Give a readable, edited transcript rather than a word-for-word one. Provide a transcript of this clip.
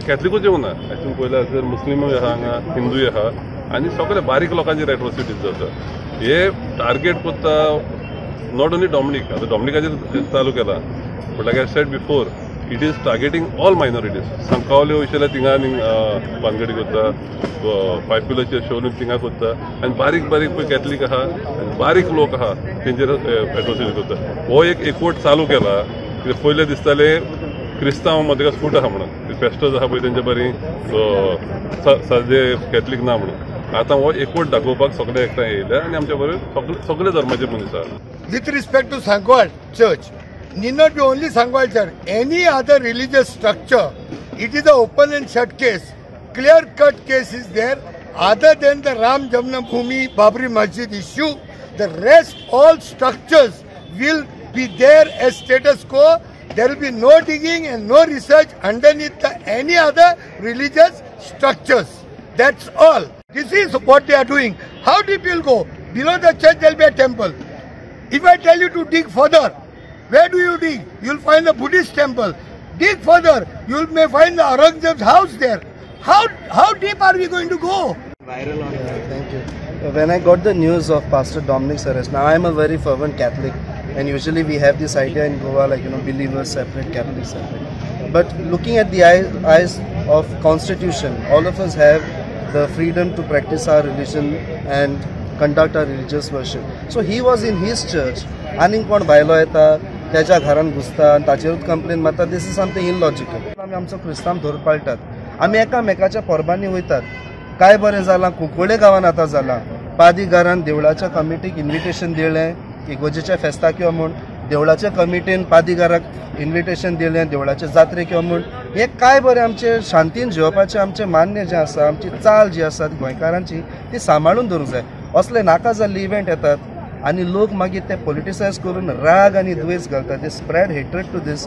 कॅथलिकूच येवंक ना हातून पळयल्यार मुस्लिमूय आहा हांगा हिंदूय आहा आनी सगळे बारीक लोकांचेर एट्रोसिटीज जाता हे टार्गेट करता नॉट ओन्ली डॉमिनिक आतां डॉमिनिकाचेर चालू केला but like I said before it is targeting all minorities सांकावल्यो वयशेल्या थिंगा पानगडी करता पायपुलाचेर शोरूम थिंगा करता आनी बारीक बारीक पळय कॅथलीक आहा बारीक लोक आहा तेंचेर एट्रोसिटी करता हो एक एकवट चालू केला पयले दिसताले क्रिस्तांव मदीं फूट आहा म्हणून फेस्टर्स आहा पळय तेंचे बरी सादे कॅथलीक ना म्हणून आतां हो एकवट दाखोवपाक सगळे एकठांय येयले आनी आमच्या बरोबर सगळे धर्माचे मनीस आहा. With respect to Sankhwal Church, need not be only Sankhwal Church, any other religious structure, it is an open and shut case. Clear-cut case is there. Other than the Ram Janmabhoomi Babri Masjid issue, the rest all structures will be there as status quo. There will be no digging and no research underneath any other religious structures. That's all. This is what they are doing. How deep you'll go? Below the church there will be a temple. If I tell you to dig further, where do you dig? You'll find the Buddhist temple. Dig further, you may find the Aurangzeb's house there. How deep are we going to go? Viral on that. Thank you. When I got the news of Pastor Dominic's arrest, now I am a very fervent Catholic, and usually we have this idea in Goa, like believers separate, Catholics separate. But looking at the eyes of Constitution, all of us have the freedom to practice our religion and conduct our religious worship. So he was in his church, आनीक कोण भायलो येता त्याच्या घरान घुसता आनी ताचेरूच complain मारता. This is something illogical. आमी आमचो क्रिस्तांव धोर पाळटात, आमी एकामेकाच्या परबांनी वयतात. काय बरें जालां कुंकोळे गांवांत आतां जालां. पादी घरान देवळाच्या कमिटीक इन्विटेशन दिलें इगोजेच्या फेस्ताक यो म्हूण, देवळाच्या कमिटीन पादी घराक इन्विटेशन दिलें देवळाच्या जात्रेक यो म्हूण. हे काय बरें आमचे शांतीन जेवपाचें आमचें मान्य जें आसा, आमची चाल जी आसा गोंयकारांची ती सांबाळून दवरूंक जाय. असले नाका जाल्ले इव्हेंट येतात आनी लोक मागीर ते पॉलिटिसायज करून राग आनी द्वेष घालतात. They spread hatred to these.